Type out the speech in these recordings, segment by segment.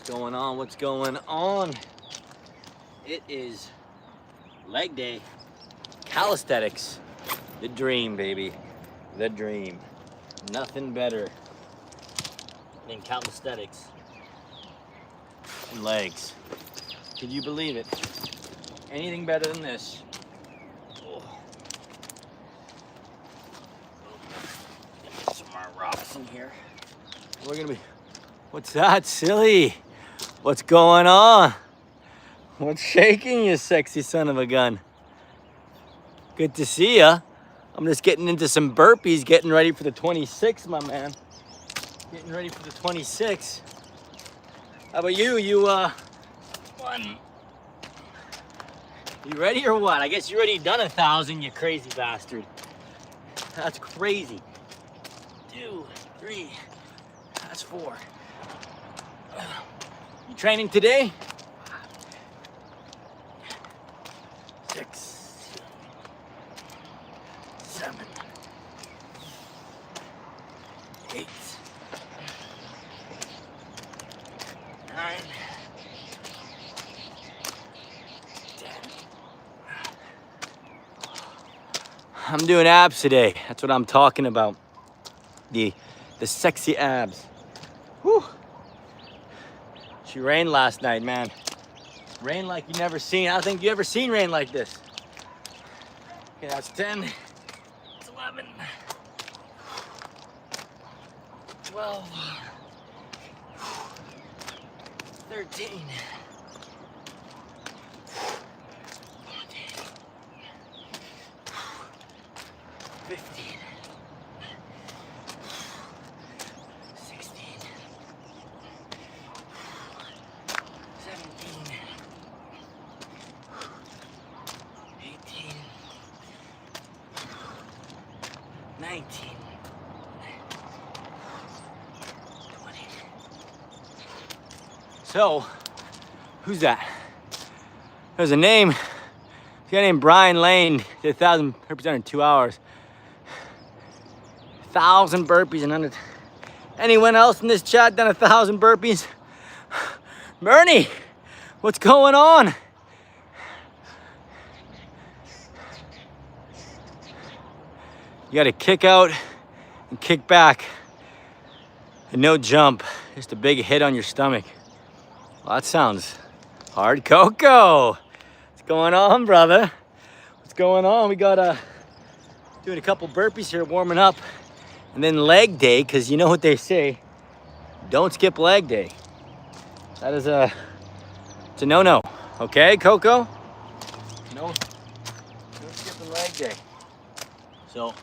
going on? What's going on? It is leg day. Calisthenics. The dream, baby. The dream. Nothing better than calisthenics and legs. Could you believe it? Anything better than this? Oh. Get some more rocks in here. We're gonna be. What's that, silly? What's going on? What's shaking, you sexy son of a gun? Good to see ya. I'm just getting into some burpees, getting ready for the 26, my man. Getting ready for the 26. How about you? You ready or what? I guess you already done 1,000, you crazy bastard. That's crazy. 2, 3, that's 4. You training today? 6, 7, 8, 9, 10. I'm doing abs today. That's what I'm talking about. The sexy abs. Whew. She rained last night, man. Rain like you never seen. I don't think you ever seen rain like this. Okay, that's 10. It's 11. 12. 13. 14. 15. 16. 17. 18. 19. 20. So, who's that? There's a name. This guy named Brian Lane did 1,000 burpees in 2 hours. 1,000 burpees in under. Anyone else in this chat done 1,000 burpees? Bernie, what's going on? You gotta kick out and kick back. And no jump, just a big hit on your stomach. Well, that sounds hard. Coco, what's going on, brother? What's going on? We got doing a couple burpees here, warming up. And then leg day, because you know what they say, don't skip leg day. That is it's a no-no. Okay, Coco? No skipping leg day. So,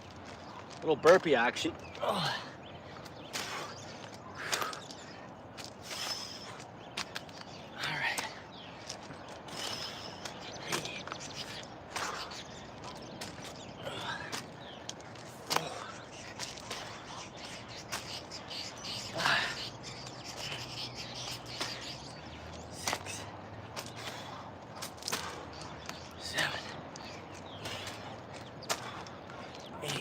little burpee action. Oh. All right. 6, 7, 8, 9.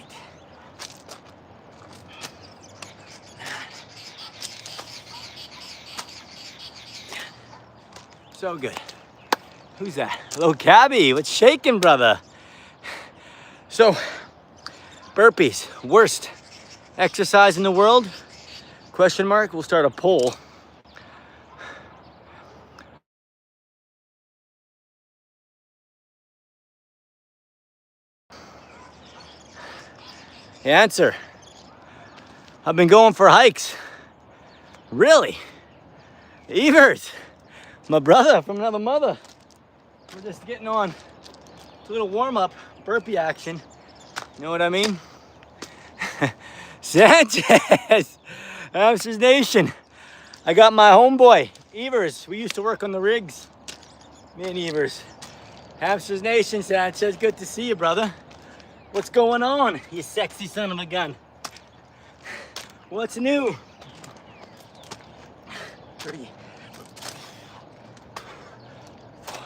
So good. Who's that? Hello, Cabby. What's shaking, brother? So, burpees, worst exercise in the world? Question mark. We'll start a poll. The answer. I've been going for hikes. Really? Evers, my brother from another mother. We're just getting on a little warm-up burpee action. You know what I mean? Sanchez, Hamsters Nation. I got my homeboy, Evers. We used to work on the rigs. Me and Evers. Hamsters Nation, Sanchez. Good to see you, brother. What's going on, you sexy son of a gun? What's new? 3, 4,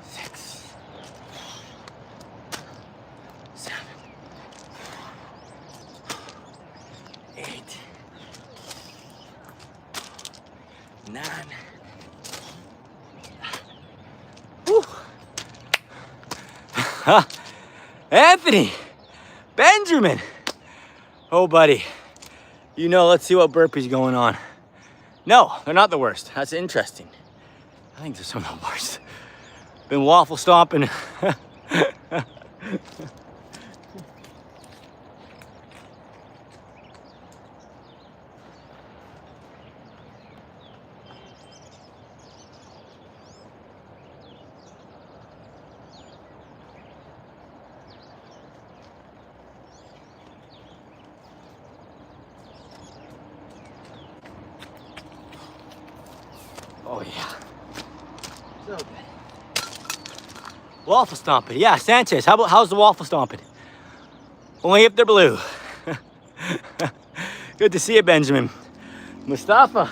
6, 7, 9. Whew. Anthony, Benjamin. Oh, buddy. You know, let's see what burpees going on. No, they're not the worst. That's interesting. I think they're some of the worst. Been waffle stomping. Oh yeah, so good. Waffle stomping, yeah, Sanchez, how's the waffle stomping? Only if they're blue. Good to see you, Benjamin. Mustafa,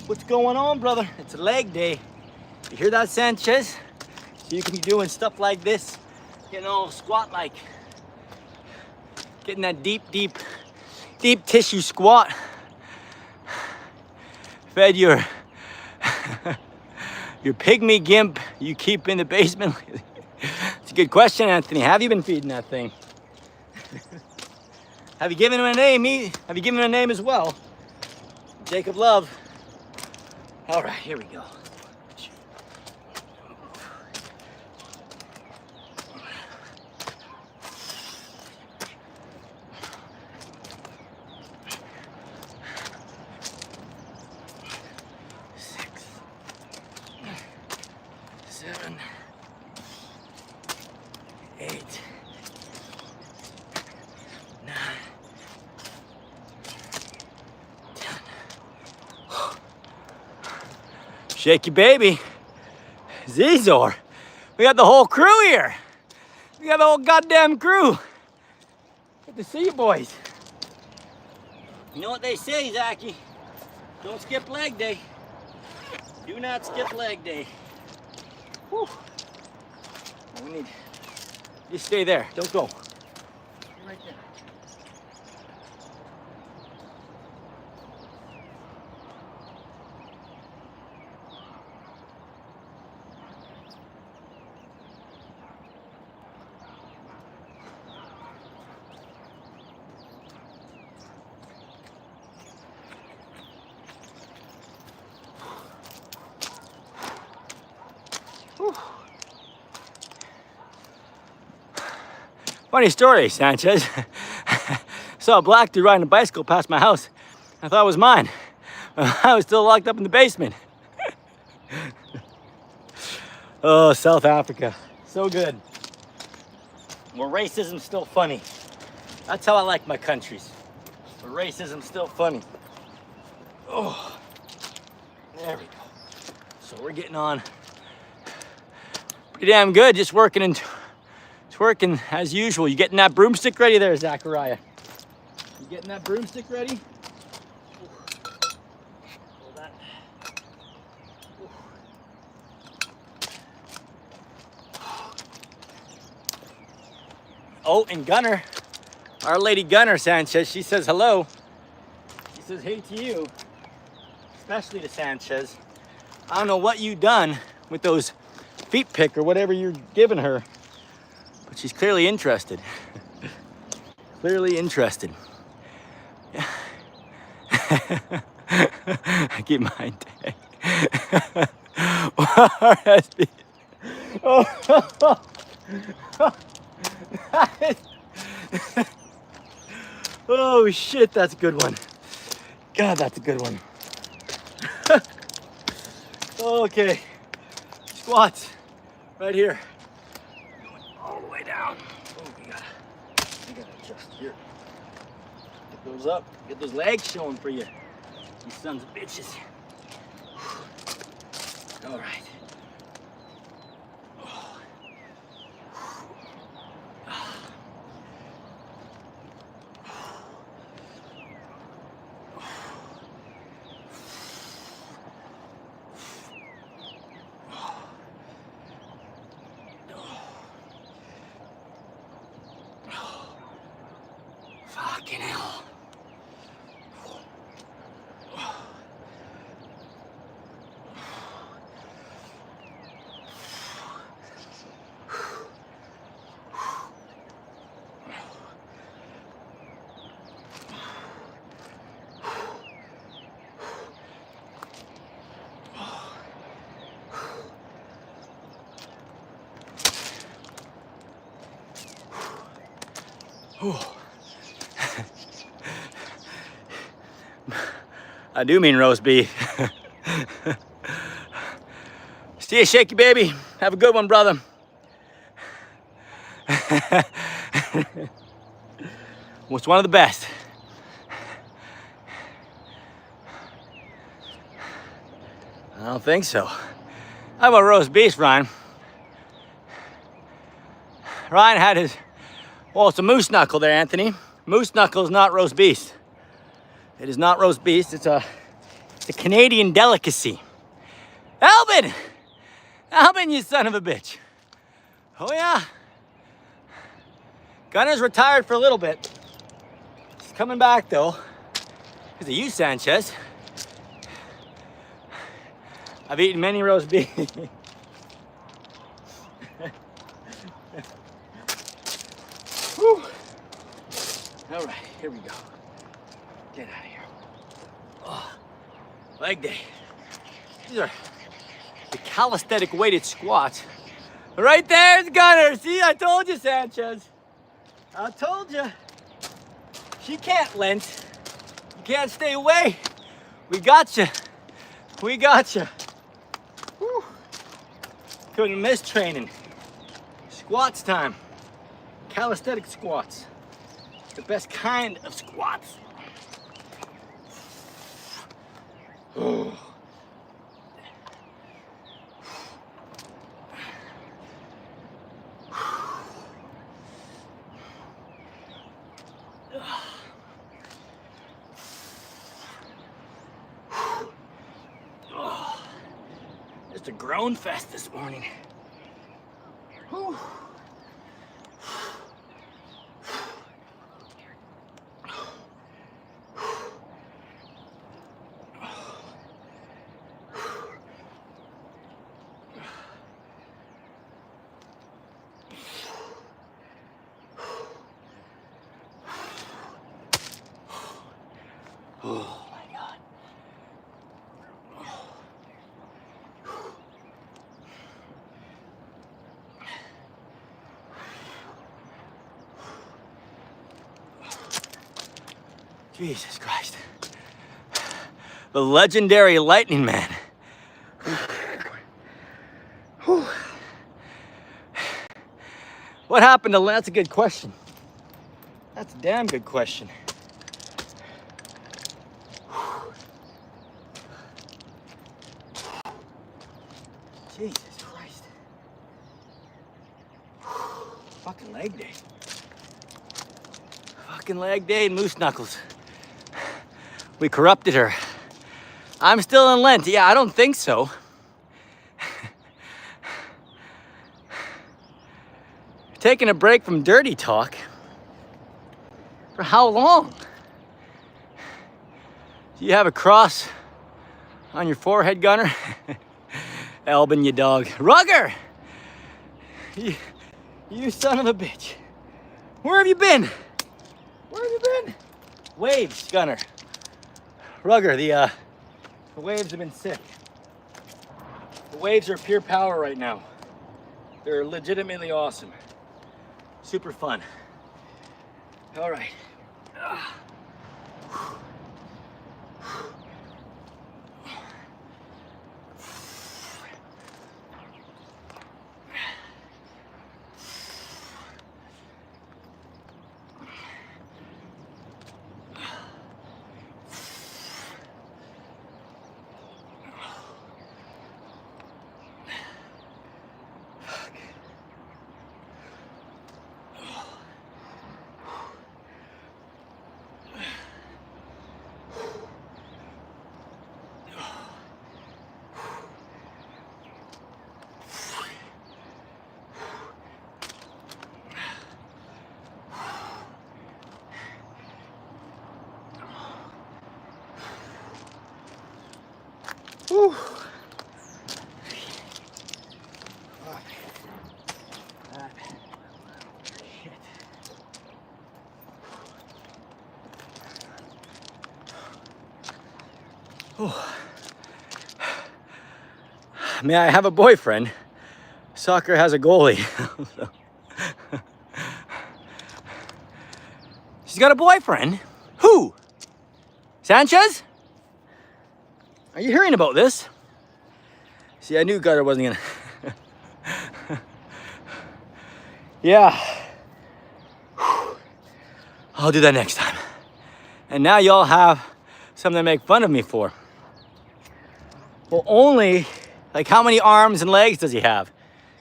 what's going on, brother? It's a leg day. You hear that, Sanchez? So you can be doing stuff like this, getting all squat-like. Getting that deep tissue squat. Fed your pygmy gimp you keep in the basement. It's a good question, Anthony. Have you been feeding that thing? Have you given him a name? Have you given him a name as well? Jacob Love. All right, here we go. Shaky baby. Zizor. We got the whole crew here. We got the whole goddamn crew. Good to see you boys. You know what they say, Zachy? Don't skip leg day. Do not skip leg day. Whew. We need, just stay there. Don't go. Right there. Funny story, Sanchez. Saw a black dude riding a bicycle past my house. I thought it was mine. I was still locked up in the basement. Oh, South Africa. So good. Where racism's still funny. That's how I like my countries. Where racism's still funny. Oh, there we go. So we're getting on pretty damn good, just working as usual. You getting that broomstick ready there, Zachariah? You getting that broomstick ready? Hold that. Oh, and Gunner, our lady Gunner Sanchez, she says hello. She says hey to you, especially to Sanchez. I don't know what you done with those feet pick or whatever you're giving her, but she's clearly interested. Clearly interested. Yeah. I keep mine tag. RSP. Oh. Oh shit, that's a good one. God, that's a good one. Okay, squats right here. Going all the way down. Oh, we gotta adjust here. Get those up. Get those legs showing for you, you sons of bitches. All right. Fucking hell. I do mean roast beef. See you, shaky baby. Have a good one, brother. What's one of the best? I don't think so. How about roast beef, Ryan? Ryan had his, well, it's a moose knuckle there, Anthony. Moose knuckle is not roast beef. It is not roast beef. It's a Canadian delicacy. Alvin! Alvin, you son of a bitch. Oh yeah. Gunner's retired for a little bit. He's coming back though. Because of you, Sanchez. I've eaten many roast beef. Whew. All right, here we go. Get out of here. Oh, leg day. These are the calisthenic weighted squats. Right there's Gunner. See, I told you, Sanchez. I told you. She can't lent. You can't stay away. We got you. We got you. Whew. Couldn't miss training. Squats time. Calisthenic squats. The best kind of squats. Oh. Just a groan fest this morning. Whew. Oh my God. Jesus Christ. The legendary Lightning Man. What happened to, that's a good question. That's a damn good question. Jesus Christ. Fucking leg day. Fucking leg day and moose knuckles. We corrupted her. I'm still in Lent. Yeah, I don't think so. Taking a break from dirty talk. For how long? Do you have a cross on your forehead, Gunner? Albin, you dog. Rugger! You son of a bitch. Where have you been? Where have you been? Waves, Gunner. Rugger, the waves have been sick. The waves are pure power right now. They're legitimately awesome. Super fun. All right. Whew. Shit. Oh. May I have a boyfriend? Soccer has a goalie. She's got a boyfriend. Who? Sanchez? Are you hearing about this? See, I knew Gutter wasn't gonna. Yeah. Whew. I'll do that next time. And now y'all have something to make fun of me for. Well, only, like, how many arms and legs does he have?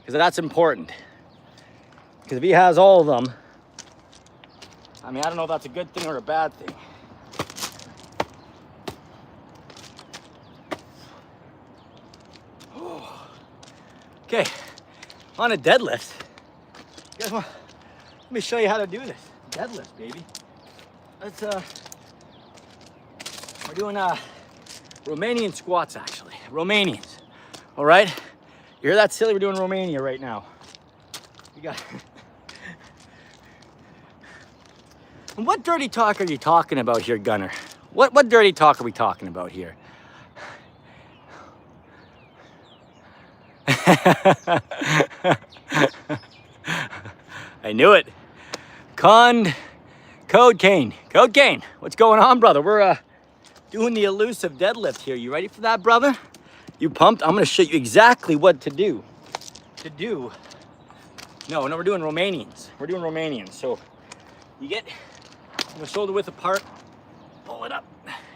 Because that's important. Because if he has all of them, I mean, I don't know if that's a good thing or a bad thing. Okay, on a deadlift. You guys want, let me show you how to do this. Deadlift, baby. Let's, we're doing Romanian squats, actually. Romanians, all right? You hear that, silly? We're doing Romania right now. You got. And what dirty talk are you talking about here, Gunner? What dirty talk are we talking about here? I knew it. Code Cane. Code Cane. What's going on, brother? We're doing the elusive deadlift here. You ready for that, brother? You pumped? I'm gonna show you exactly what to do. No, we're doing Romanians. We're doing Romanians. So you get the shoulder width apart, pull it up.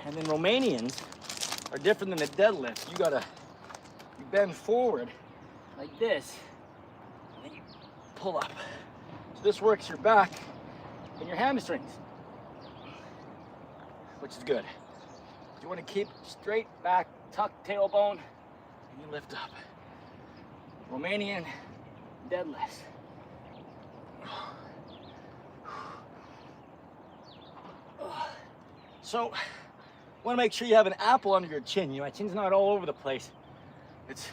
And then Romanians are different than the deadlift. You bend forward like this, and then you pull up. So this works your back and your hamstrings, which is good. You want to keep straight back, tuck tailbone, and you lift up. Romanian deadlifts. So, want to make sure you have an apple under your chin. You know, my chin's not all over the place. There's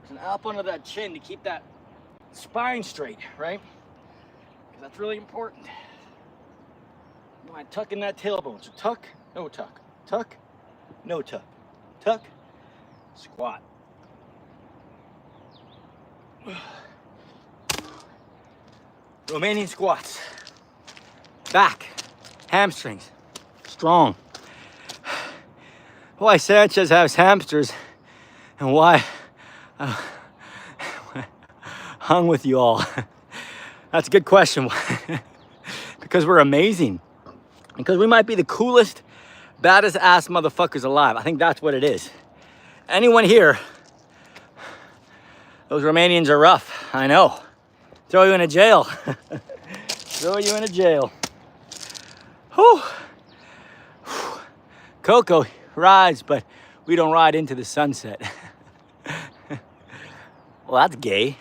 an apple under that chin to keep that spine straight, right? Because that's really important. You want to tuck in that tailbone. So tuck, no tuck. Tuck, no tuck. Tuck, squat. Romanian squats. Back, hamstrings, strong. Why Sanchez has hamsters and why hung with you all. That's a good question. Because we're amazing. Because we might be the coolest, baddest ass motherfuckers alive. I think that's what it is. Anyone here, those Romanians are rough. I know. Throw you in a jail. Throw you in a jail. Whew. Coco rides, but we don't ride into the sunset. Well, that's gay.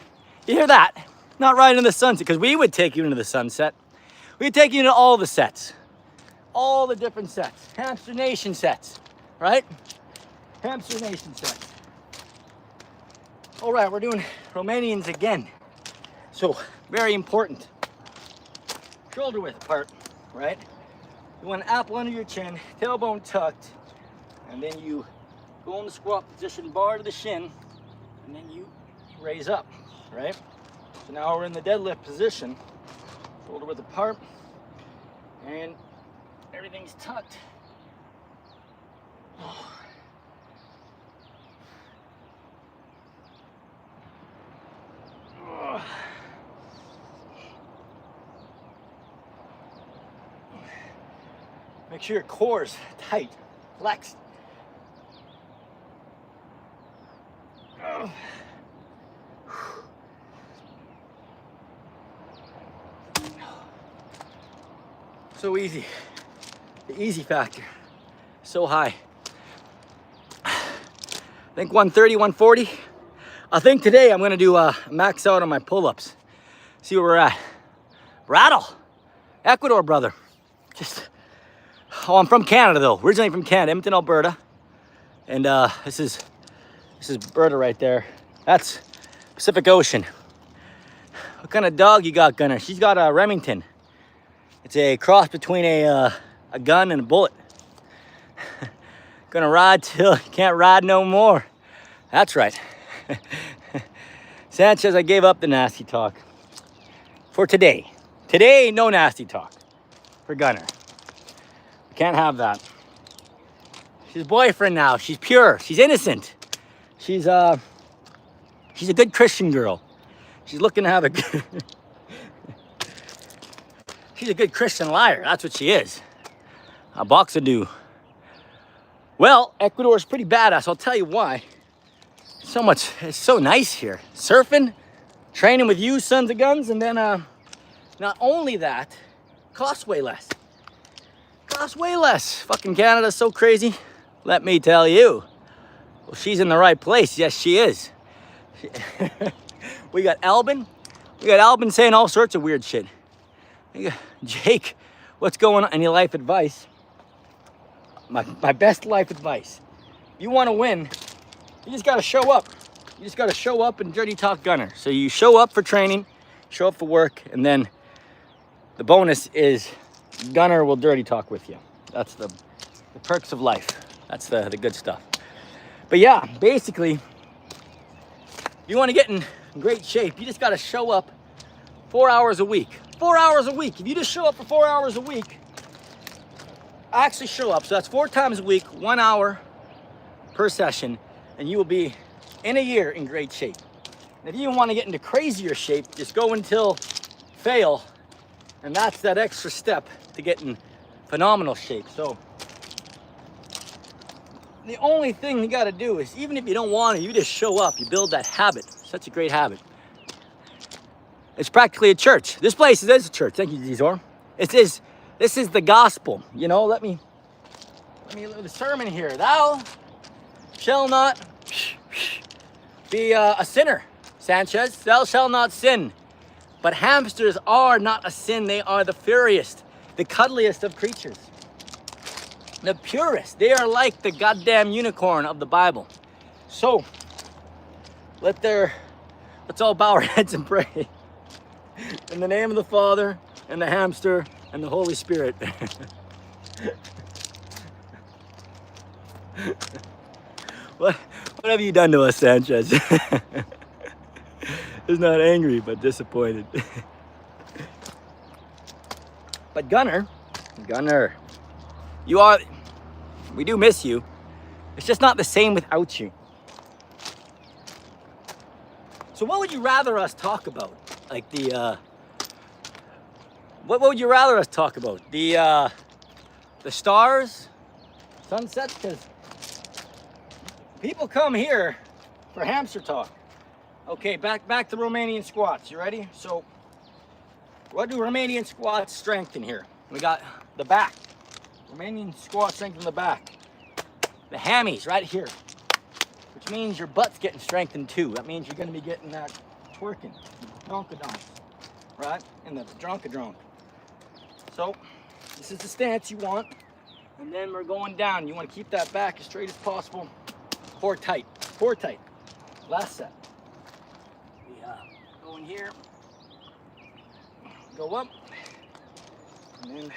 You hear that? Not riding into the sunset, because we would take you into the sunset. We'd take you into all the sets. All the different sets. Hamster Nation sets, right? Hamster Nation sets. All right, we're doing Romanians again. So, very important. Shoulder width apart, right? You want an apple under your chin, tailbone tucked, and then you go in the squat position, bar to the shin, and then you raise up, right? So now we're in the deadlift position, shoulder width apart, and everything's tucked. Make sure your core's tight, flexed. So easy. The easy factor, so high. I think 130, 140. I think today I'm gonna do max out on my pull-ups. See where we're at. Rattle, Ecuador, brother. I'm from Canada though. Originally from Canada, Edmonton, Alberta. And this is Berta right there. That's Pacific Ocean. What kind of dog you got, Gunner? She's got a Remington. It's a cross between a gun and a bullet. Gonna ride till you can't ride no more. That's right. Sanchez, I gave up the nasty talk for today. Today, no nasty talk for Gunner. Can't have that. She's a boyfriend now. She's pure. She's innocent. She's a good Christian girl. She's looking to have a good she's a good Christian liar. That's what she is. A boxadoo. Well, Ecuador is pretty badass. I'll tell you why. It's so nice here. Surfing, training with you sons of guns, and then not only that, costs way less. Costs way less. Fucking Canada's so crazy. Let me tell you. Well, she's in the right place. Yes, she is. We got Albin. We got Albin saying all sorts of weird shit. Jake, what's going on? Any life advice? My best life advice. You want to win, you just got to show up. You just got to show up and dirty talk Gunner. So you show up for training, show up for work, and then the bonus is Gunner will dirty talk with you. That's the perks of life. That's the good stuff. But yeah, basically, if you want to get in great shape, you just got to show up 4 hours a week. 4 hours a week. If you just show up for 4 hours a week, actually show up. So that's 4 times a week, 1 hour per session, and you will be in a year in great shape. And if you want to get into crazier shape, just go until fail, and that's that extra step to get in phenomenal shape. So the only thing you got to do is, even if you don't want to, you just show up. You build that habit. Such a great habit. It's practically a church. This place is a church. Thank you, Zizor. This is the gospel. You know, let me the sermon here. Thou shall not be a sinner, Sanchez. Thou shalt not sin. But hamsters are not a sin. They are the furriest, the cuddliest of creatures. The purest. They are like the goddamn unicorn of the Bible. So, let's all bow our heads and pray. In the name of the Father, and the hamster, and the Holy Spirit. What have you done to us, Sanchez? He's not angry, but disappointed. But Gunner, we do miss you. It's just not the same without you. So what would you rather us talk about? Like what would you rather us talk about? The stars, sunsets? Because people come here for hamster talk. Okay, back to Romanian squats. You ready? So, what do Romanian squats strengthen here? We got the back. Romanian squat strengthen the back. The hammies right here, which means your butt's getting strengthened too. That means you're going to be getting that twerking, donkadonks, right? And the dronkadronk. So, this is the stance you want. And then we're going down. You want to keep that back as straight as possible. Core tight. Core tight. Last set. Go in here. Go up. And then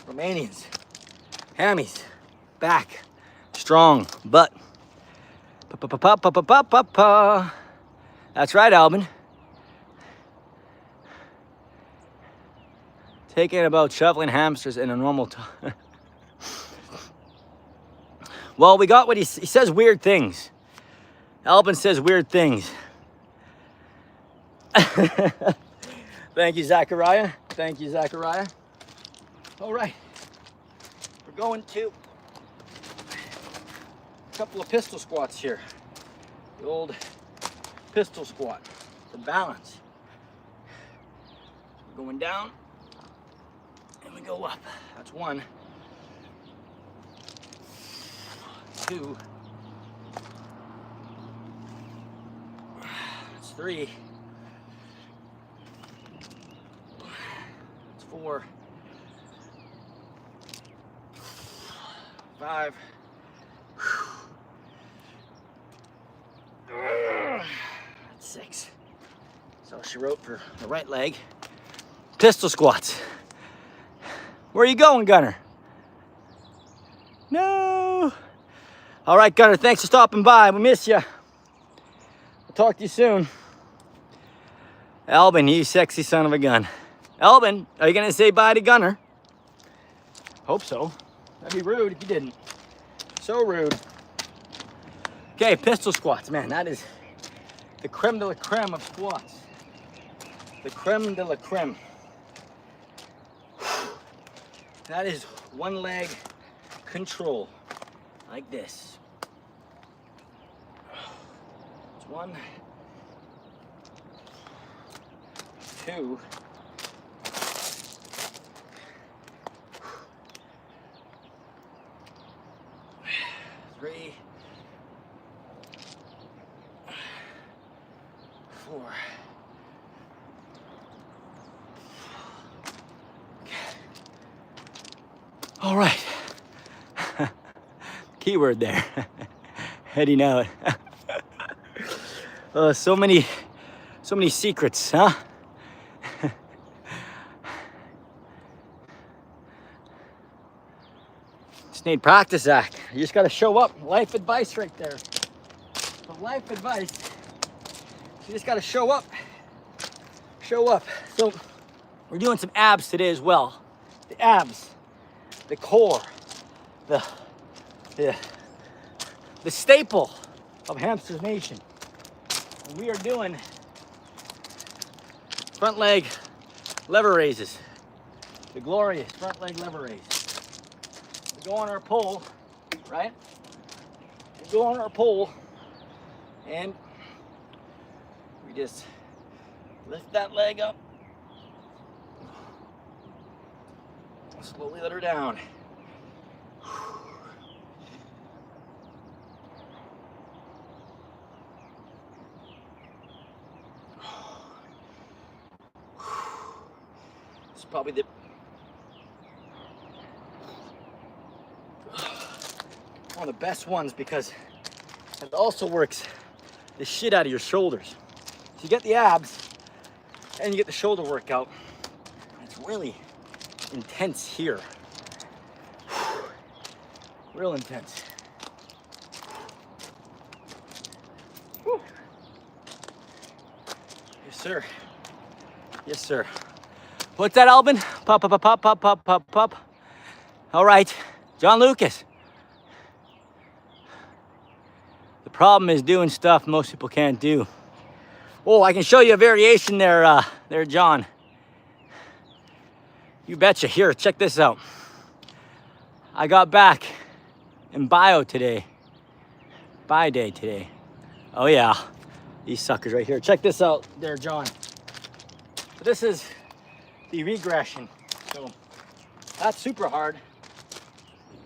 Romanians, hammies, back, strong, butt. Pa-pa-pa-pa-pa-pa-pa-pa. That's right, Albin. Taking about shuffling hamsters in a normal time. Well, we got what he says weird things. Albin says weird things. Thank you, Zachariah. Thank you, Zachariah. All right, we're going to a couple of pistol squats here. The old pistol squat for balance. We're going down and we go up. That's 1, 2, 3. That's 4. 5. That's 6. So she wrote for the right leg. Pistol squats. Where are you going, Gunner? No. All right, Gunner, thanks for stopping by. We miss you. I'll talk to you soon. Albin, you sexy son of a gun. Albin, are you gonna say bye to Gunner? Hope so. That'd be rude if you didn't. So rude. Okay, pistol squats. Man, that is the creme de la creme of squats. The creme de la creme. That is one leg control, like this. It's 1, 2, 3, 4. All right. Keyword there. Heading out. So many secrets, huh? Just need practice, Zach. You just gotta show up. Life advice right there. So life advice. You just gotta show up. Show up. So we're doing some abs today as well. The abs, the core, the staple of Hamsters Nation. And we are doing front leg lever raises. The glorious front leg lever raise. We go on our pole, right? We go on our pole and we just lift that leg up. Slowly let her down. It's probably one of the best ones because it also works the shit out of your shoulders. So you get the abs and you get the shoulder workout. It's really intense here. Real intense. Whew. Yes, sir. Yes, sir. What's that, Albin? Pop, pop, pop, pop, pop, pop, pop. All right, John Lucas. The problem is doing stuff most people can't do. Oh, I can show you a variation there, there, John. You betcha. Here, check this out. I got back in bio today. Bio day today. Oh yeah, these suckers right here. Check this out there, John. So this is the regression. So that's super hard.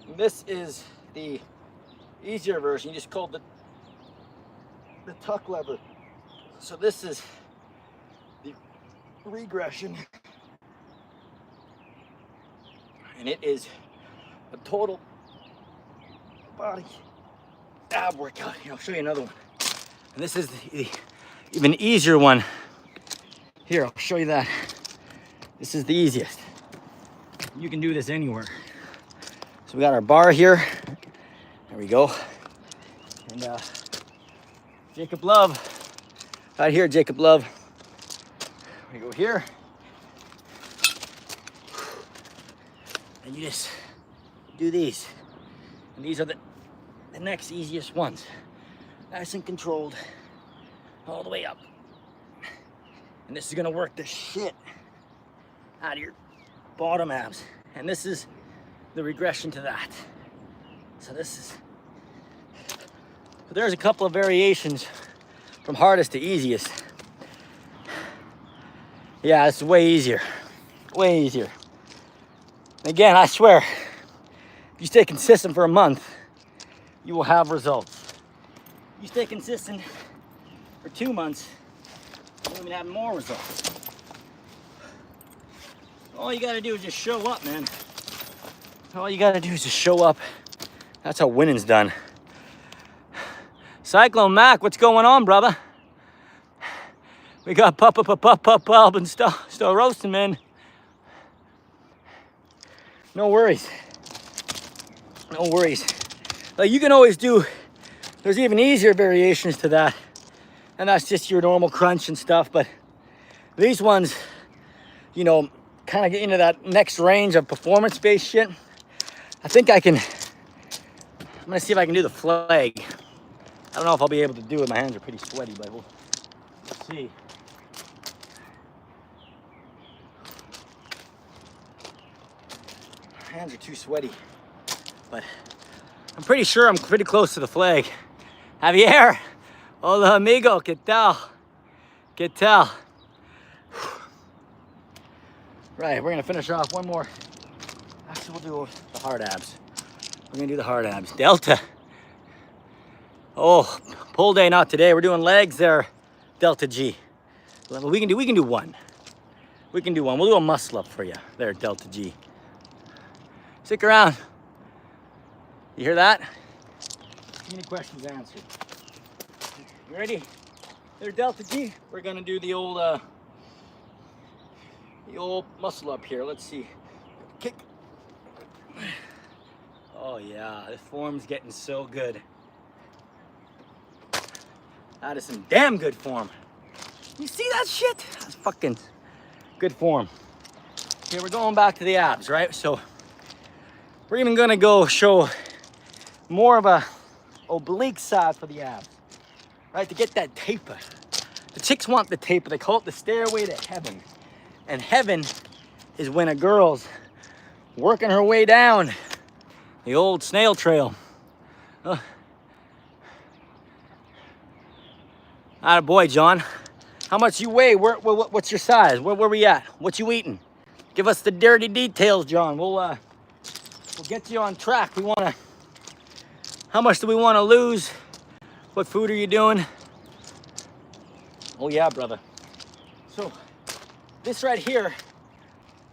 And this is the easier version. You just called the tuck lever. So this is the regression. And it is a total body ab workout. Here, I'll show you another one. And this is the even easier one. Here, I'll show you that. This is the easiest. You can do this anywhere. So we got our bar here. There we go. And Jacob Love. Right here, Jacob Love. We go here. And you just do these. And these are the next easiest ones. Nice and controlled. All the way up. And this is gonna work the shit out of your bottom abs. And this is the regression to that. So this is, but there's a couple of variations from hardest to easiest. Yeah, it's way easier. Way easier. Again, I swear, if you stay consistent for a month, you will have results. You stay consistent for 2 months, You'll even have more results. All you gotta do is just show up, man. All you gotta do is just show up. That's how winning's done. Cyclone Mac, what's going on, brother? We got pup and still roasting, man. No worries. No worries. Like, you can always do, there's even easier variations to that. And that's just your normal crunch and stuff. But these ones, you know, kind of get into that next range of performance-based shit. I think I'm gonna see if I can do the flag. I don't know if I'll be able to do it. My hands are pretty sweaty, but we'll see. My hands are too sweaty, but I'm pretty sure I'm pretty close to the flag. Javier, hola amigo, ¿qué tal? ¿Qué tal? Right, we're gonna finish off one more. Actually, we'll do the hard abs. We're gonna do the hard abs. Delta. Oh, pull day, not today. We're doing legs there. Delta G. We can do one. We can do one. We'll do a muscle up for you there, Delta G. Stick around. You hear that? Any questions answered? You ready? There, Delta G. We're gonna do the old muscle up here. Let's see. Kick. Oh yeah, this form's getting so good. That is some damn good form. You see that shit? That's fucking good form. Okay, we're going back to the abs, right? So we're even gonna go show more of a oblique side for the abs, right? To get that taper. The chicks want the taper. They call it the stairway to heaven. And heaven is when a girl's working her way down the old snail trail. Atta boy, John. How much you weigh? What's your size? Where we at? What you eating? Give us the dirty details, John. We'll get you on track. We wanna. How much do we want to lose? What food are you doing? Oh yeah, brother. So this right here,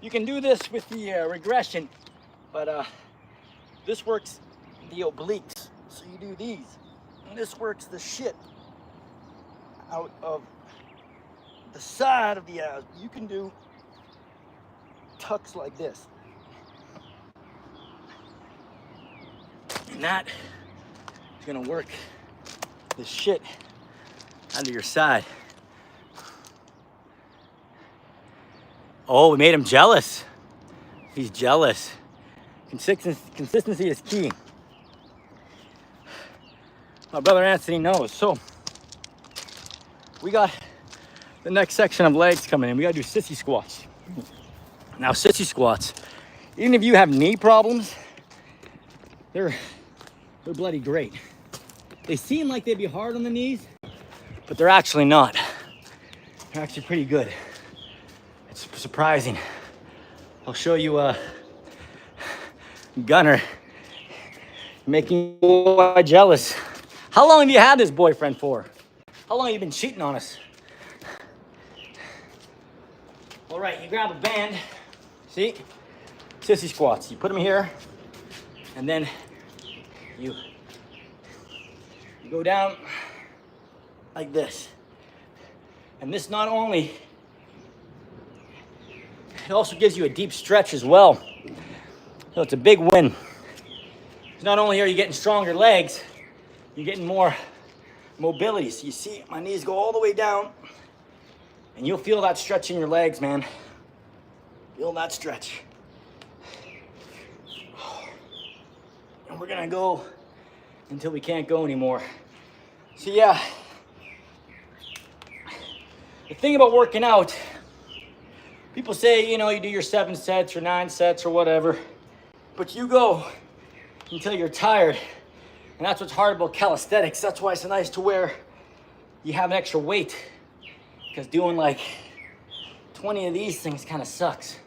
you can do this with the regression, but this works the obliques. So you do these, and this works the shit out of the side of the abs. You can do tucks like this. And that is gonna work the shit under your side. Oh, we made him jealous. He's jealous. Consistency is key. My brother Anthony knows. So we got the next section of legs coming in. We gotta do sissy squats. Now sissy squats, even if you have knee problems, they're bloody great. They seem like they'd be hard on the knees, but they're actually not. They're actually pretty good. It's surprising. I'll show you Gunner making you jealous. How long have you had this boyfriend for? How long have you been cheating on us? All right, you grab a band. See? Sissy squats. You put them here, and then you go down like this. And this not only, it also gives you a deep stretch as well. So it's a big win. Not only are you getting stronger legs, you're getting more mobility. So you see my knees go all the way down, and you'll feel that stretch in your legs, man. Feel that stretch. And we're gonna go until we can't go anymore. So yeah, the thing about working out, people say, you know, you do your 7 sets or 9 sets or whatever, but you go until you're tired. And that's what's hard about calisthenics. That's why it's nice to where you have an extra weight, because doing like 20 of these things kind of sucks.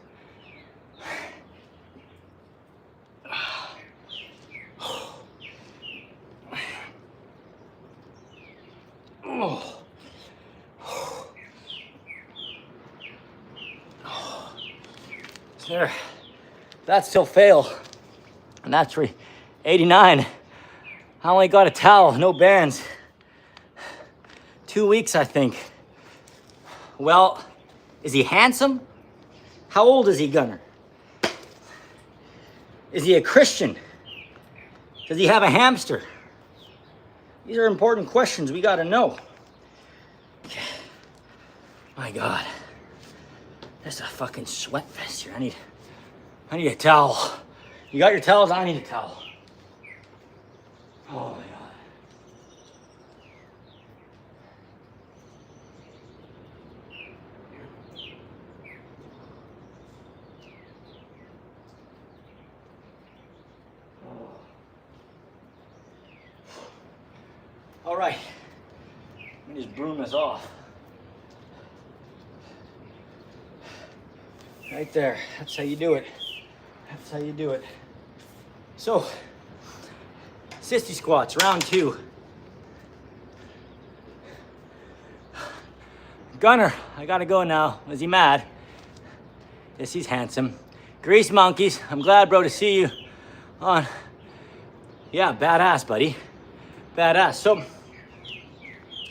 There. That's still fail. And that's for 89. I only got a towel, no bands. 2 weeks, I think. Well, is he handsome? How old is he, Gunner? Is he a Christian? Does he have a hamster? These are important questions we gotta know. My God. That's a fucking sweat fest here. I need a towel. You got your towels? I need a towel. Oh my God. All right, let me just broom this off. Right there, that's how you do it. That's how you do it. So, sissy squats, round 2. Gunner, I gotta go now. Is he mad? Yes, he's handsome. Grease monkeys, I'm glad, bro, to see you on. Yeah, badass, buddy. Badass. So,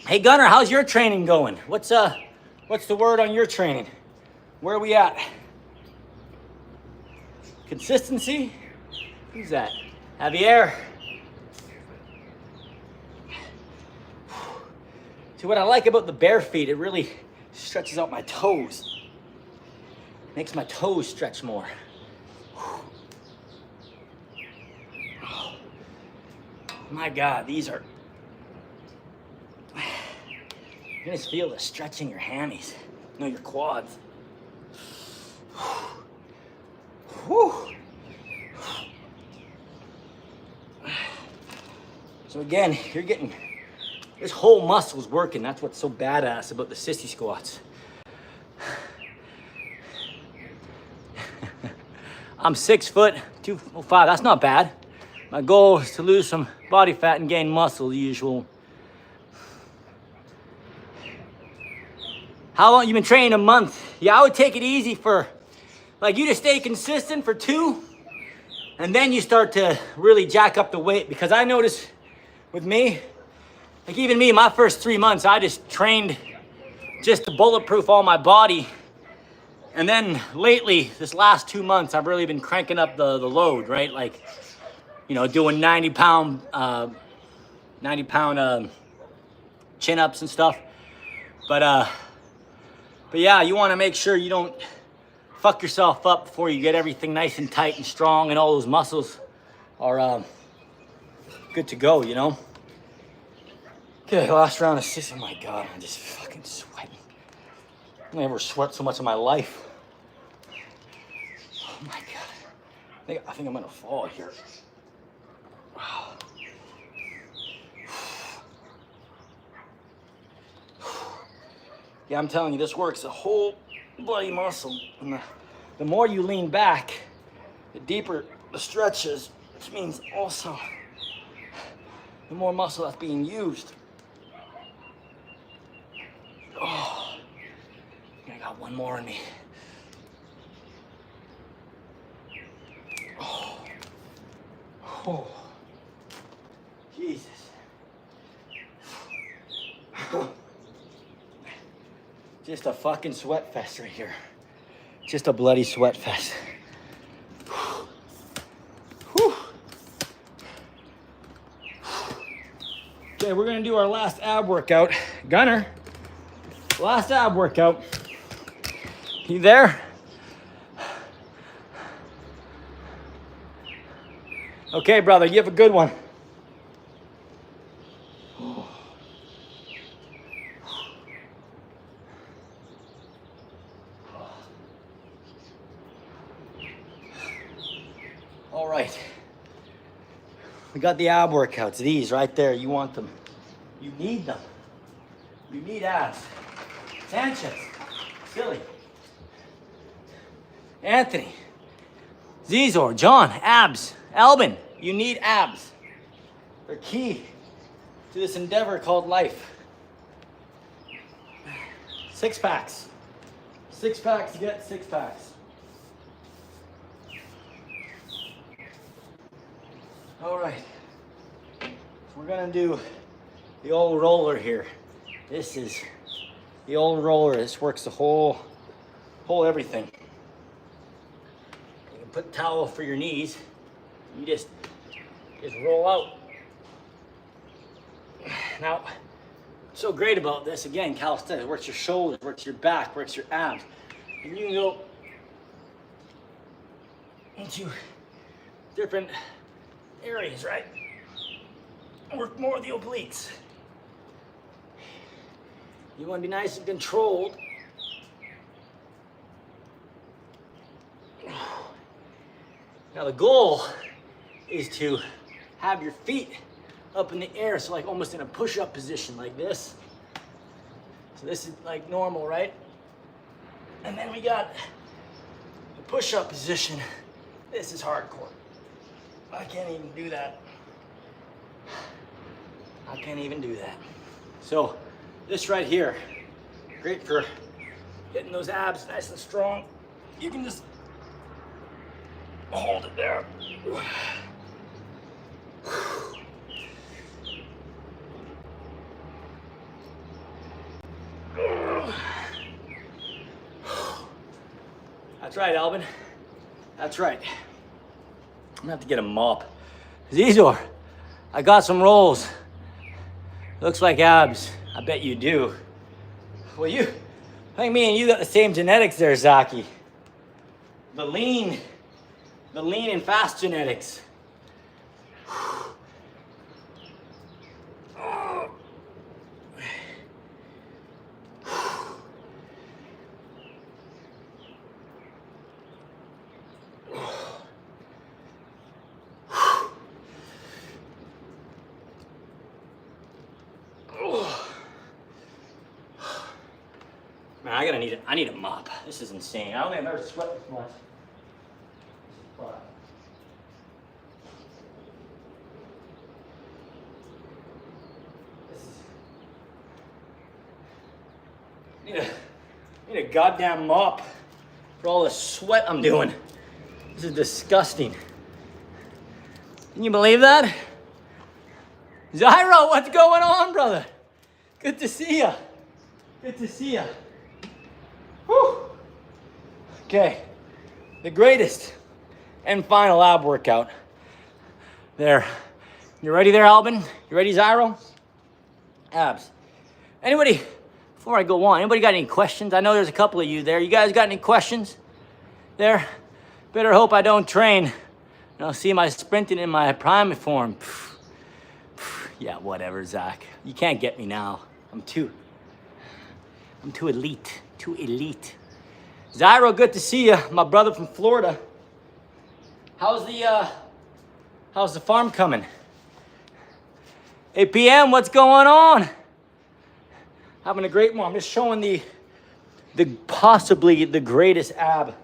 hey Gunner, how's your training going? What's the word on your training? Where are we at? Consistency? Who's that? Javier. See, what I like about the bare feet, it really stretches out my toes. Makes my toes stretch more. My God, these are... You can just feel the stretching your hammies. No, your quads. Whew. So again, you're getting... This whole muscle's working. That's what's so badass about the sissy squats. I'm 6 foot, 205. That's not bad. My goal is to lose some body fat and gain muscle, the usual. How long you been training? A month? Yeah, I would take it easy for, like, you to stay consistent for 2, and then you start to really jack up the weight. Because I notice with me, like even me, my first 3 months, I just trained just to bulletproof all my body. And then lately, this last 2 months, I've really been cranking up the load, right? Like, you know, doing 90 pound chin-ups and stuff. But yeah, you want to make sure you don't fuck yourself up before you get everything nice and tight and strong and all those muscles are good to go, you know? Okay, last round of sissy. Oh my God, I'm just fucking sweating. I've never sweat so much in my life. Oh my God. I think I'm gonna fall here. Wow. Yeah, I'm telling you, this works the whole bloody muscle. And the more you lean back, the deeper the stretch is, which means also the more muscle that's being used. Oh, I got one more in me. Oh, Jesus. Just a fucking sweat fest right here. Just a bloody sweat fest. Whew. Okay, we're gonna do our last ab workout. Gunner, last ab workout. You there? Okay, brother, you have a good one. All right. We got the ab workouts, these right there. You want them. You need them. You need abs. Sanchez, Silly, Anthony, Zizor, John, abs. Albin, you need abs. They're key to this endeavor called life. 6 packs. 6 packs, get 6 packs. All right, so we're gonna do the old roller here. This is the old roller. This works the whole everything. You can put a towel for your knees. You just roll out. Now, what's so great about this, again, calisthenics, works your shoulders, works your back, works your abs. And you can go into different areas, right? Work more of the obliques. You want to be nice and controlled. Now the goal is to have your feet up in the air, so like almost in a push-up position like this. So this is like normal, right? And then we got the push-up position. This is hardcore. I can't even do that. I can't even do that. So this right here, great for getting those abs nice and strong. You can just hold it there. That's right, Alvin. That's right. I'm gonna have to get a mop. Zizor, I got some rolls. Looks like abs. I bet you do. Well, I think me and you got the same genetics there, Zaki. The lean and fast genetics. Man, I need a mop. This is insane. I don't think I've ever sweat this much. I need a goddamn mop for all the sweat I'm doing. This is disgusting. Can you believe that? Zyro, what's going on, brother? Good to see ya. Good to see ya. Whew. Okay, the greatest and final ab workout. There. You ready there, Albin? You ready, Zyro? Abs. Anybody, before I go on, anybody got any questions? I know there's a couple of you there. You guys got any questions there? Better hope I don't train. See my sprinting in my prime form. Yeah, whatever, Zach. You can't get me now. I'm too elite. Too elite. Zyro, good to see you. My brother from Florida. How's the farm coming? Hey, PM, what's going on? Having a great one. I'm just showing the possibly the greatest ab.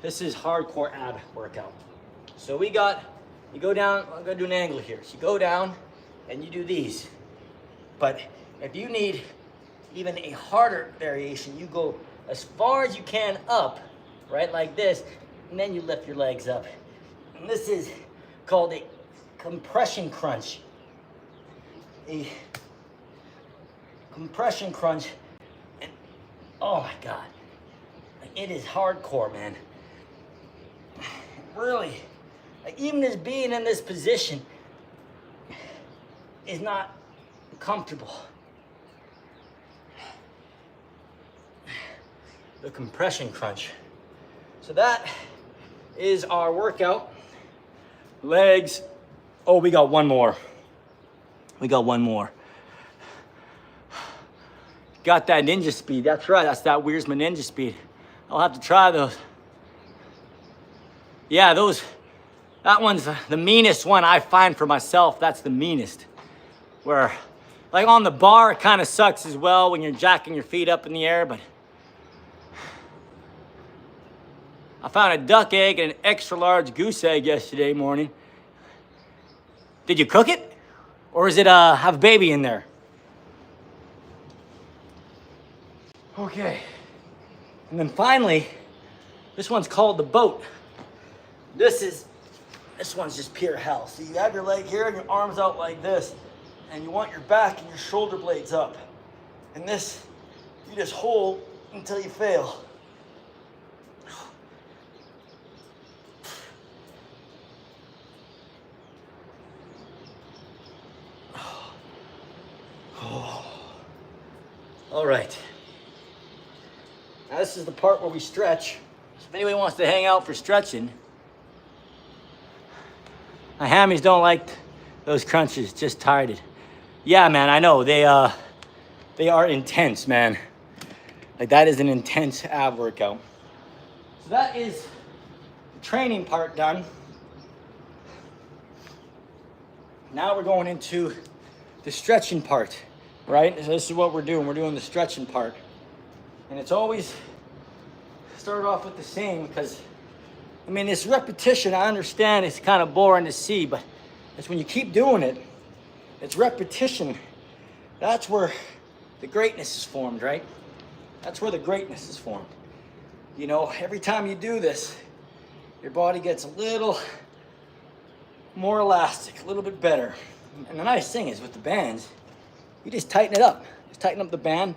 This is hardcore ab workout. So you go down, I'm gonna do an angle here. So you go down and you do these. But if you need even a harder variation, you go as far as you can up, right, like this, and then you lift your legs up. And this is called a compression crunch. A compression crunch, and oh my God, it is hardcore, man. Really, even just being in this position is not comfortable. The compression crunch. So that is our workout. Legs. Oh, we got one more. We got one more. Got that ninja speed. That's right. That's that Wierma ninja speed. I'll have to try those. Yeah, that one's the meanest one I find for myself. That's the meanest. Where, like on the bar, it kind of sucks as well when you're jacking your feet up in the air, but I found a duck egg and an extra large goose egg yesterday morning. Did you cook it? Or is it have a baby in there? Okay. And then finally, this one's called the boat. This is This one's just pure hell. So you have your leg here and your arms out like this, and you want your back and your shoulder blades up. And this, you just hold until you fail. All right. Now this is the part where we stretch. So if anybody wants to hang out for stretching, my hammies don't like those crunches, just tired it. Yeah, man, I know, they are intense, man. Like that is an intense ab workout. So that is the training part done. Now we're going into the stretching part, right? So this is what we're doing. We're doing the stretching part. And it's always start off with the same because, I mean, this repetition, I understand it's kind of boring to see, but it's when you keep doing it, it's repetition. That's where the greatness is formed, right? That's where the greatness is formed. You know, every time you do this, your body gets a little more elastic, a little bit better. And the nice thing is with the bands, you just tighten it up. Just tighten up the band,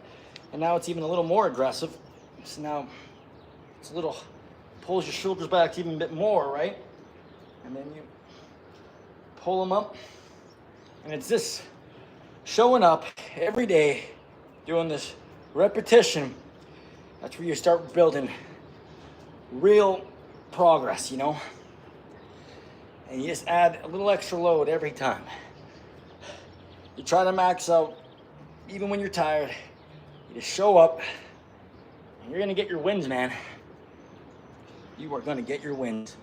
and now it's even a little more aggressive. So now it's a little, pulls your shoulders back even a bit more, right? And then you pull them up. And it's this showing up every day, doing this repetition. That's where you start building real progress, you know? And you just add a little extra load every time. You try to max out, even when you're tired. You just show up, and you're gonna get your wins, man. You are gonna get your wins.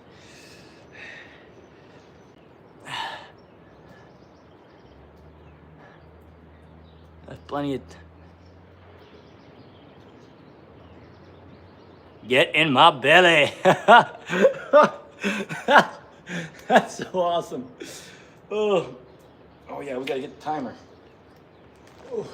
That's plenty of... Get in my belly. That's so awesome. Oh yeah, we gotta get the timer. Oh.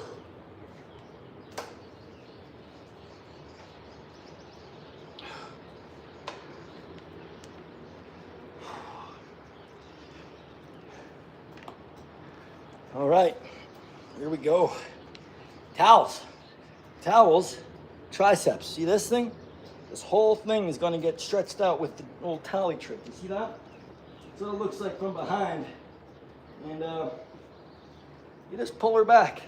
All right, here we go. Towels, triceps. See this thing? This whole thing is gonna get stretched out with the old towel trick. You see that? That's what it looks like from behind. And you just pull her back.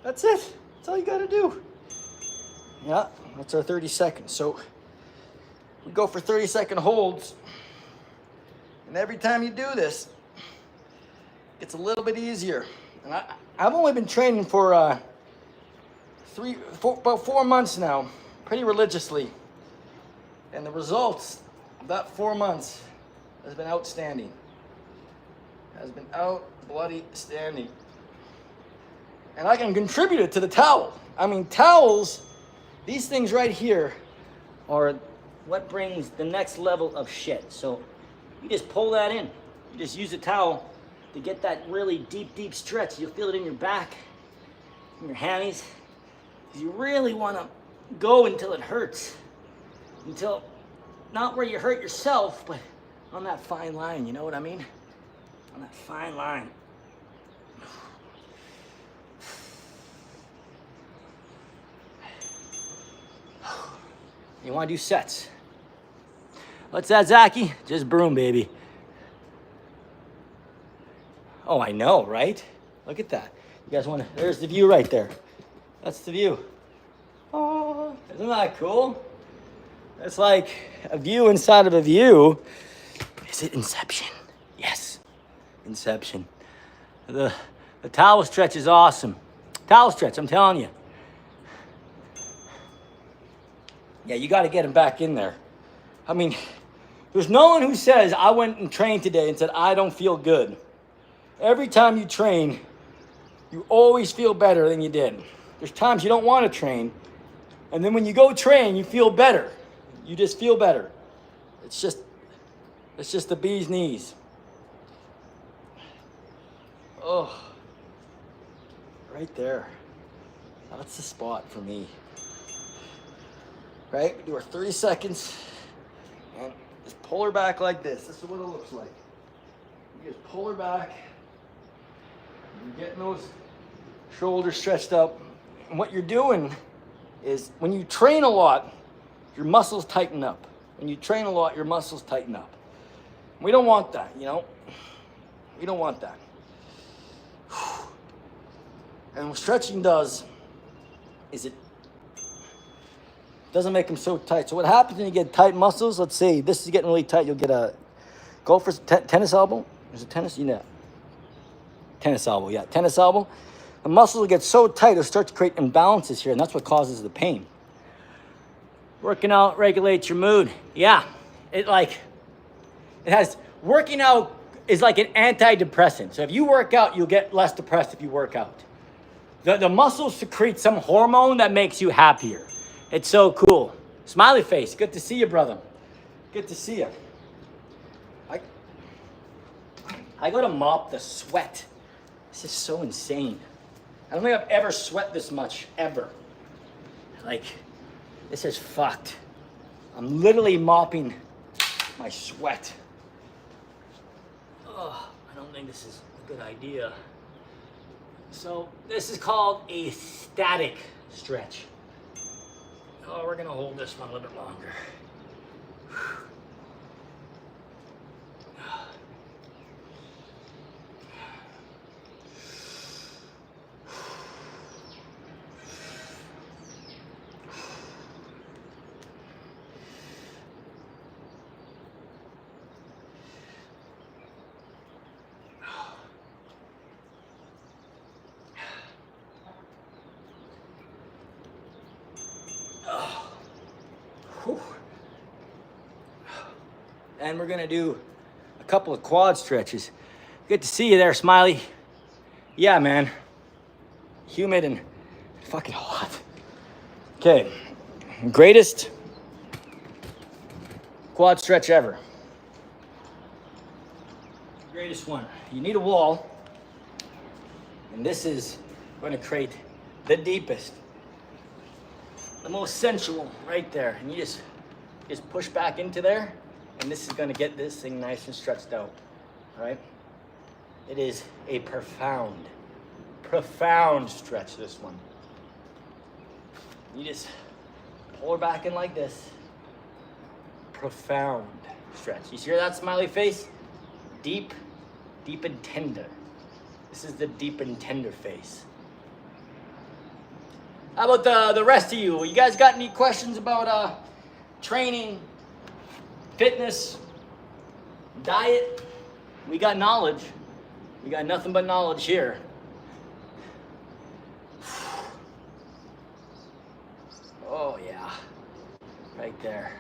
That's it. That's all you gotta do. Yeah, that's our 30 seconds. So we go for 30-second holds. And every time you do this, it's a little bit easier. And I've only been training for about 4 months now, pretty religiously. And the results of that 4 months has been outstanding. Has been bloody standing. And I can contribute it to the towel. I mean, towels, these things right here are what brings the next level of shit. So you just pull that in. You just use a towel to get that really deep stretch. You'll feel it in your back, in your hammies. You really want to go until it hurts. Until, not where you hurt yourself, but on that fine line, you know what I mean? On that fine line. You want to do sets? What's that, Zaki? Just broom, baby. Oh, I know, right? Look at that. You guys want to, there's the view right there. That's the view. Oh, isn't that cool? It's like a view inside of a view. Is it Inception? Yes, Inception. The towel stretch is awesome. Towel stretch, I'm telling you. Yeah, you got to get him back in there. I mean, there's no one who says, I went and trained today and said, I don't feel good. Every time you train, you always feel better than you did. There's times you don't want to train, and then when you go train, you feel better. You just feel better. It's just the bee's knees. Oh, right there. That's the spot for me. Right, we do our 30 seconds, and just pull her back like this. This is what it looks like. You just pull her back. You're getting those shoulders stretched up. And what you're doing is when you train a lot, your muscles tighten up. When you train a lot, your muscles tighten up. We don't want that, you know? We don't want that. And what stretching does is it doesn't make them so tight. So what happens when you get tight muscles, let's say this is getting really tight, you'll get a golfer's tennis elbow. There's a tennis, you know. Tennis elbow, yeah, tennis elbow. The muscles will get so tight, it'll start to create imbalances here, and that's what causes the pain. Working out regulates your mood. Yeah, working out is like an antidepressant. So if you work out, you'll get less depressed if you work out. The muscles secrete some hormone that makes you happier. It's so cool. Smiley face, good to see you, brother. Good to see you. I gotta mop the sweat. This is so insane. I don't think I've ever sweat this much, ever. Like, this is fucked. I'm literally mopping my sweat. Oh, I don't think this is a good idea. So this is called a static stretch. Oh, we're gonna hold this one a little bit longer. And we're gonna do a couple of quad stretches. Good to see you there, Smiley. Yeah, man. Humid and fucking hot. Okay, greatest quad stretch ever. Greatest one. You need a wall, and this is going to create the deepest, the most sensual right there. And you just push back into there. And this is gonna get this thing nice and stretched out, all right? It is a profound stretch, this one. You just pull her back in like this. Profound stretch. You hear that smiley face? Deep and tender. This is the deep and tender face. How about the rest of you? You guys got any questions about training, fitness, diet? We got knowledge. We got nothing but knowledge here. Oh yeah, right there.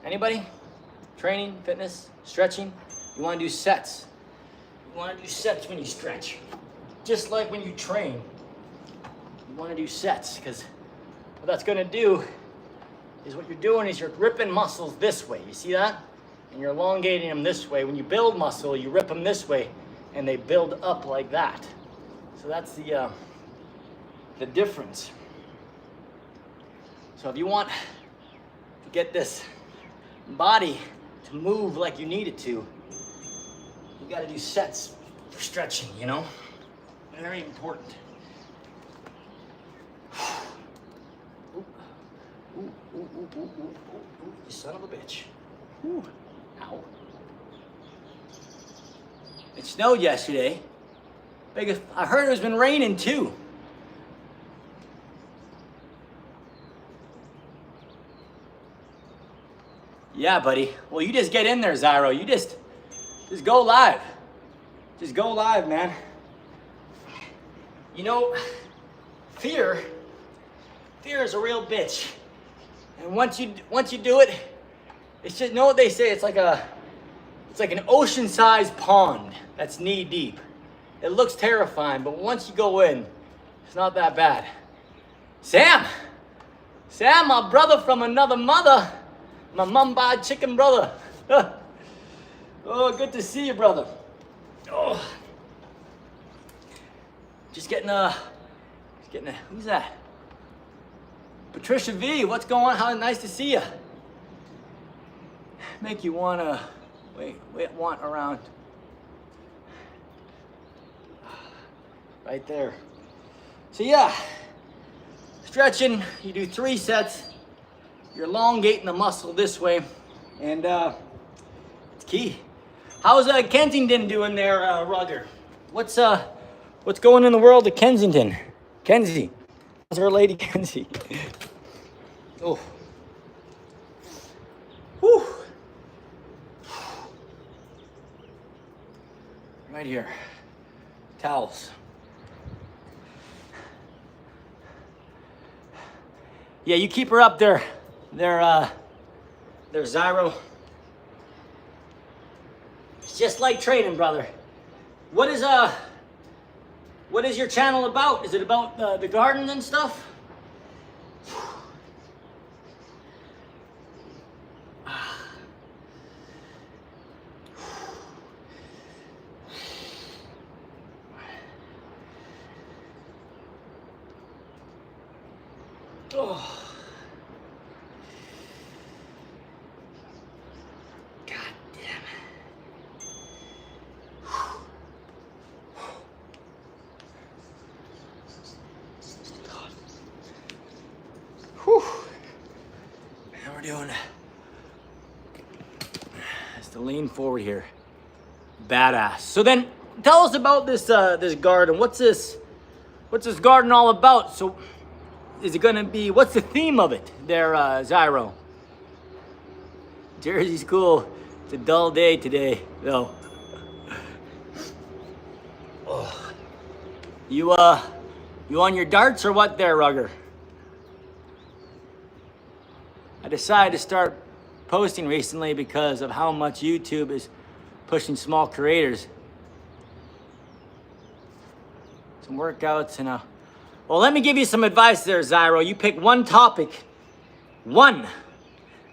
Anybody? Training, fitness, stretching? You want to do sets. You want to do sets when you stretch. Just like when you train, you want to do sets, because what that's going to do is what you're doing is you're ripping muscles this way. You see that? And you're elongating them this way. When you build muscle, you rip them this way, and they build up like that. So that's the difference. So if you want to get this body to move like you need it to, you got to do sets for stretching, you know? Very important. Ooh, ooh, ooh, ooh, ooh, ooh, ooh, you son of a bitch. Ooh, ow. It snowed yesterday. I heard it's been raining too. Yeah, buddy. Well, you just get in there, Zyro. You just go live. Just go live, man. You know, fear is a real bitch. And once you do it, it's just, know what they say, it's like an ocean-sized pond that's knee deep. It looks terrifying, but once you go in, it's not that bad. Sam, my brother from another mother, my mumbai chicken brother. Oh, good to see you, brother. Oh. Just getting a, who's that? Patricia V, what's going on? How nice to see you. Make you wanna want around. Right there. So yeah, stretching, you do 3 sets. You're elongating the muscle this way, and it's key. How's Kensington doing there, Rugger? What's going in the world of Kensington? Kenzie, how's her lady Kenzie? Oh. Whew. Right here. Towels. Yeah, you keep her up there. Their Zyro. It's just like training, brother. What is your channel about? Is it about the garden and stuff? Oh. God damn it. God. Whew. How we're doing? Just to lean forward here. Badass. So then tell us about this this garden. What's this garden all about? So is it gonna be, what's the theme of it there, Zyro? Jersey's cool. It's a dull day today, though. Oh. You on your darts or what there, Rugger? I decided to start posting recently because of how much YouTube is pushing small creators. Some workouts and well, let me give you some advice there, Zyro. You pick one topic. One.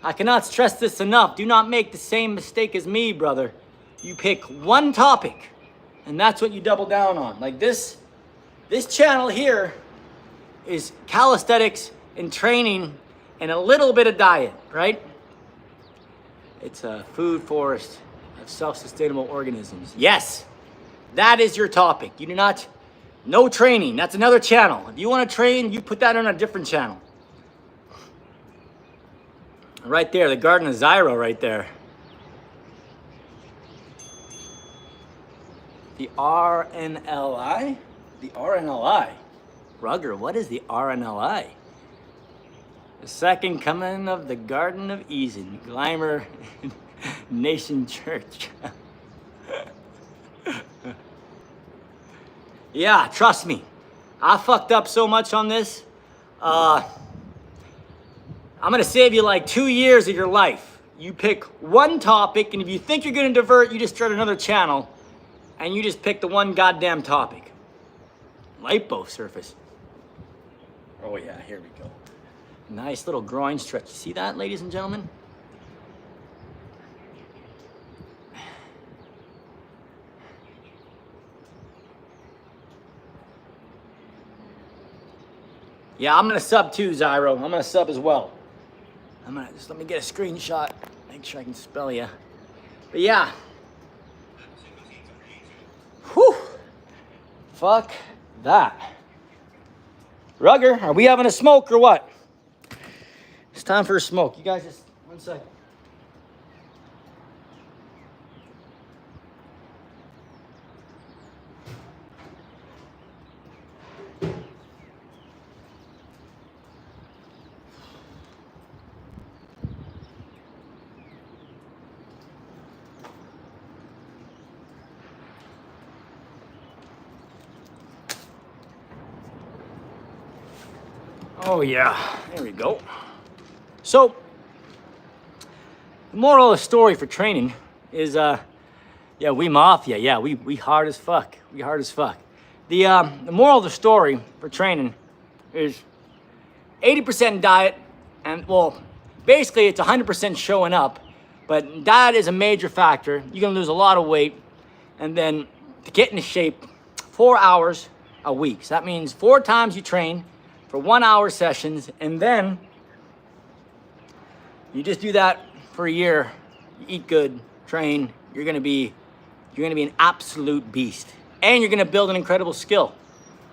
I cannot stress this enough. Do not make the same mistake as me, brother. You pick one topic, and that's what you double down on. Like this channel here is calisthenics and training and a little bit of diet, right? It's a food forest of self-sustainable organisms. Yes, that is your topic. You do not... No training, that's another channel. If you want to train, you put that on a different channel. Right there, the Garden of Zyro right there. The RNLI? The RNLI? Rugger, what is the RNLI? The second coming of the Garden of Eden, Gleimer Nation Church. Yeah, trust me. I fucked up so much on this. I'm gonna save you like 2 years of your life. You pick one topic, and if you think you're gonna divert, you just start another channel, and you just pick the one goddamn topic. Lipo surface. Oh yeah, here we go. Nice little groin stretch. You see that, ladies and gentlemen? Yeah, I'm gonna sub too, Zyro. I'm gonna sub as well. Just let me get a screenshot. Make sure I can spell you. But yeah. Whew. Fuck that. Rugger, are we having a smoke or what? It's time for a smoke. You guys just, 1 second. Oh yeah, there we go. So, the moral of the story for training is, yeah, we mafia, yeah, we hard as fuck. We hard as fuck. The moral of the story for training is 80% diet, and well, basically it's 100% showing up, but diet is a major factor. You're gonna lose a lot of weight, and then to get into shape, 4 hours a week. So that means 4 times you train, for 1 hour sessions, and then you just do that for a year. You eat good, train, you're gonna be an absolute beast. And you're gonna build an incredible skill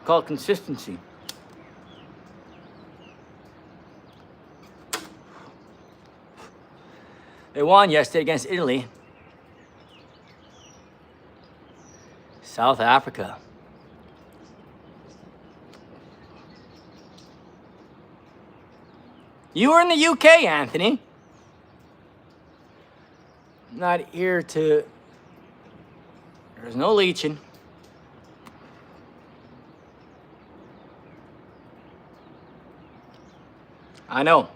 called consistency. They won yesterday against Italy. South Africa. You were in the UK, Anthony. Not here to... There's no leeching. I know.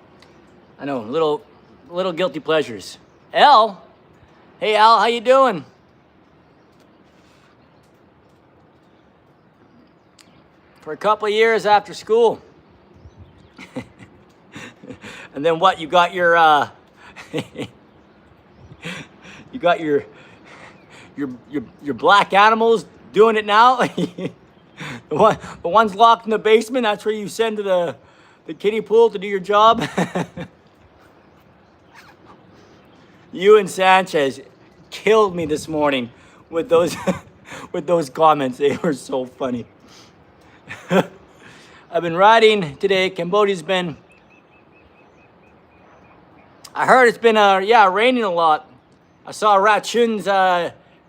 Little guilty pleasures. Al, hey Al, how you doing? For a couple of years after school. And then what? You got your you got your black animals doing it now. The one's locked in the basement. That's where you send to the kiddie pool to do your job. You and Sanchez killed me this morning with those with those comments. They were so funny. I've been riding today. Cambodia's been... I heard it's been raining a lot. I saw Rachun's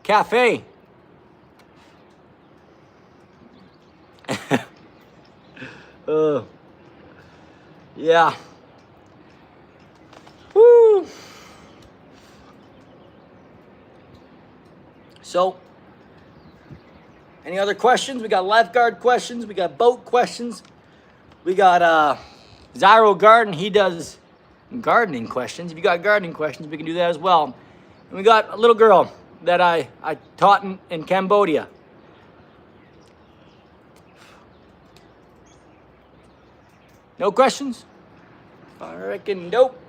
cafe. Yeah. Woo. So, any other questions? We got lifeguard questions. We got boat questions. We got Zyro Garden. He does gardening questions. If you got gardening questions, we can do that as well. And we got a little girl that I taught in Cambodia. No questions? I reckon nope.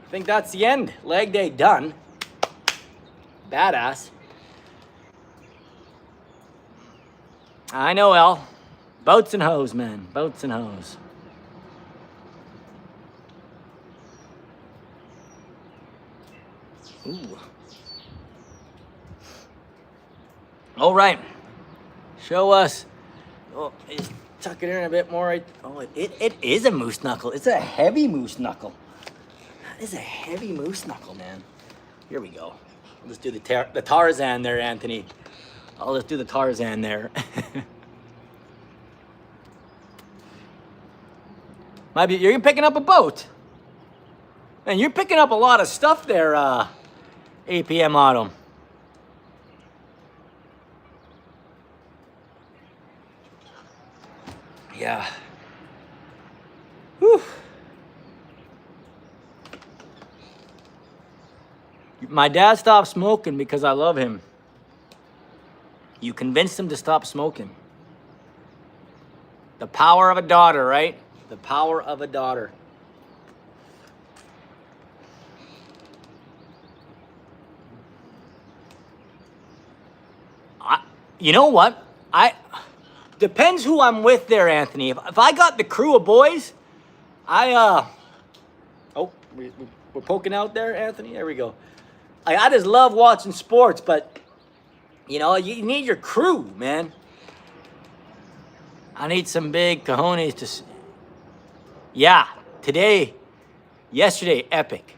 I think that's the end. Leg day done. Badass. I know, Al. Boats and hoes, man. Boats and hoes. Ooh. All right. Show us. Oh, just tuck it in a bit more. Oh, it is a moose knuckle. It's a heavy moose knuckle. That is a heavy moose knuckle, man. Here we go. Let's do the Tarzan there, Anthony. Oh, let's do the Tarzan there. You're picking up a boat. Man, you're picking up a lot of stuff there, APM Auto. Yeah. Whew. My dad stopped smoking because I love him. You convinced him to stop smoking. The power of a daughter, right? The power of a daughter. You know what? Depends who I'm with there, Anthony. If I got the crew of boys, oh, we're poking out there, Anthony. There we go. I just love watching sports, but you know, you need your crew, man. I need some big cojones to. Yeah, yesterday, epic,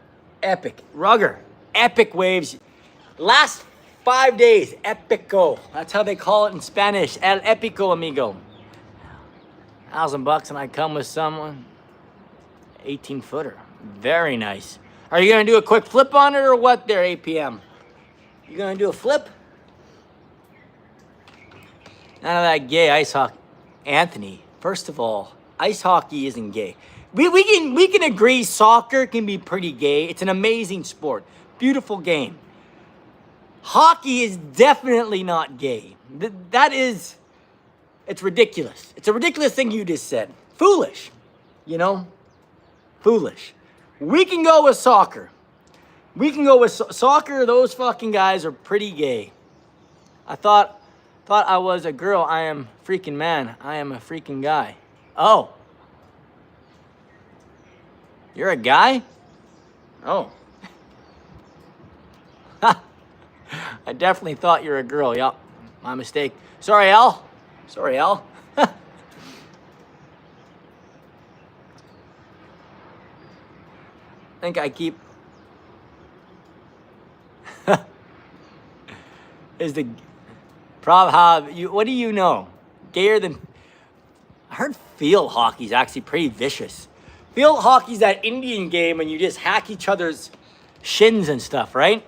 rugger, epic waves. Last 5 days, epico. That's how they call it in Spanish. El epico, amigo. $1,000 and I come with someone. 18-footer. Very nice. Are you going to do a quick flip on it or what there, APM? You going to do a flip? None of that gay ice hockey. Anthony, first of all, ice hockey isn't gay. We can agree soccer can be pretty gay. It's an amazing sport. Beautiful game. Hockey is definitely not gay. It's ridiculous. It's a ridiculous thing you just said. Foolish, you know? Foolish. We can go with soccer. Soccer, those fucking guys are pretty gay. I thought I was a girl. I am freaking man. I am a freaking guy. Oh. You're a guy? Oh. I definitely thought you were a girl. Yep, my mistake. Sorry, Al. Sorry, Al. I think I keep... Is the... what do you know? Gayer than... I heard field hockey's actually pretty vicious. Field hockey's that Indian game and you just hack each other's shins and stuff, right?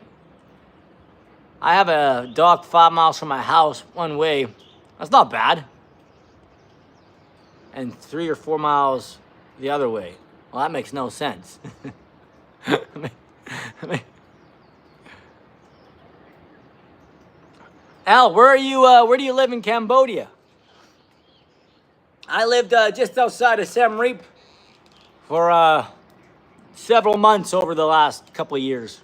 I have a dog 5 miles from my house one way. That's not bad. And 3 or 4 miles the other way. Well, that makes no sense. Al, where do you live in Cambodia? I lived just outside of Siem Reap for several months over the last couple of years.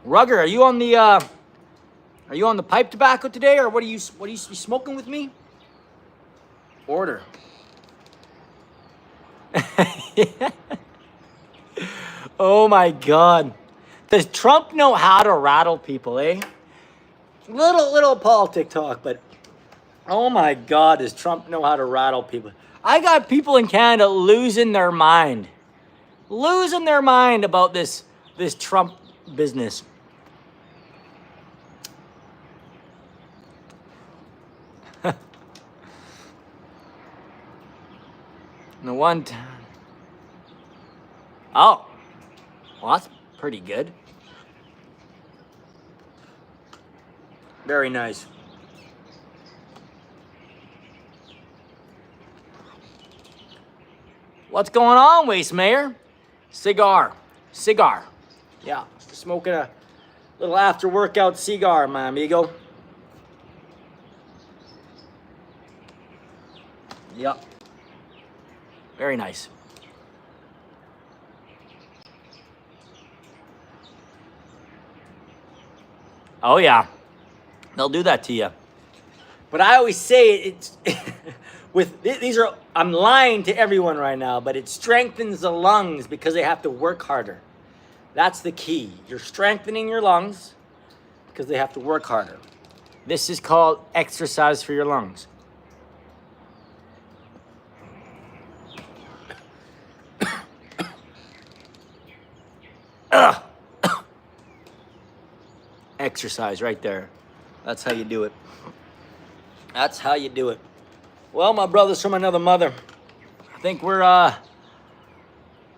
Rugger, are you on the pipe tobacco today, or what are you smoking with me? Order. Oh my God. Does Trump know how to rattle people, eh? Little politic talk, but oh my God, does Trump know how to rattle people? I got people in Canada losing their mind. Losing their mind about this Trump business. The one time. Oh, well, that's pretty good. Very nice. What's going on, Waste Mayor? Cigar. Yeah, smoking a little after workout cigar, my amigo. Yep. Very nice. Oh yeah, they'll do that to you. But I always say it's these are, I'm lying to everyone right now, but it strengthens the lungs because they have to work harder. That's the key. You're strengthening your lungs because they have to work harder. This is called exercise for your lungs. Exercise right there. That's how you do it. That's how you do it. Well, my brothers from another mother. I think we're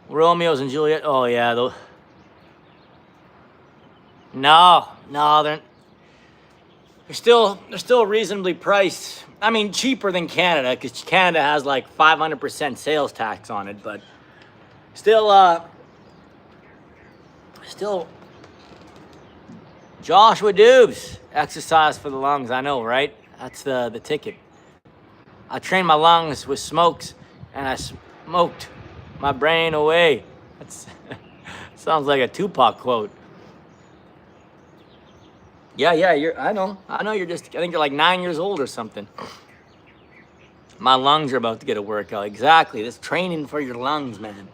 Romeo's and Juliet. Oh yeah, though. No, they're still reasonably priced. I mean, cheaper than Canada, because Canada has like 500% sales tax on it, but still Joshua Dubes, exercise for the lungs. I know, right? That's the ticket. I trained my lungs with smokes, and I smoked my brain away. That's sounds like a Tupac quote. Yeah, I know you're just, I think you're like 9 years old or something. My lungs are about to get a workout. Exactly, this training for your lungs, man.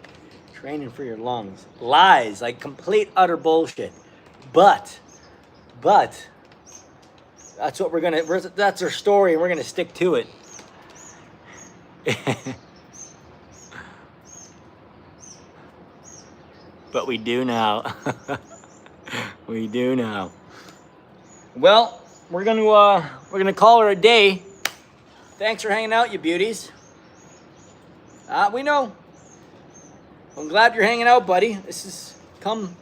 Training for your lungs. Lies, like complete utter bullshit. But that's what that's our story, and we're gonna stick to it. But we do now. We do now. Well, we're gonna call her a day. Thanks for hanging out, you beauties. We know. I'm glad you're hanging out, buddy. Come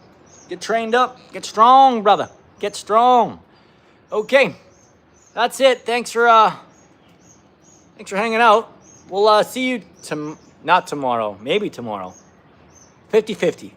get trained up. Get strong, brother. Get strong. Okay, that's it. Thanks for hanging out. We'll see you not tomorrow, maybe tomorrow. 50-50.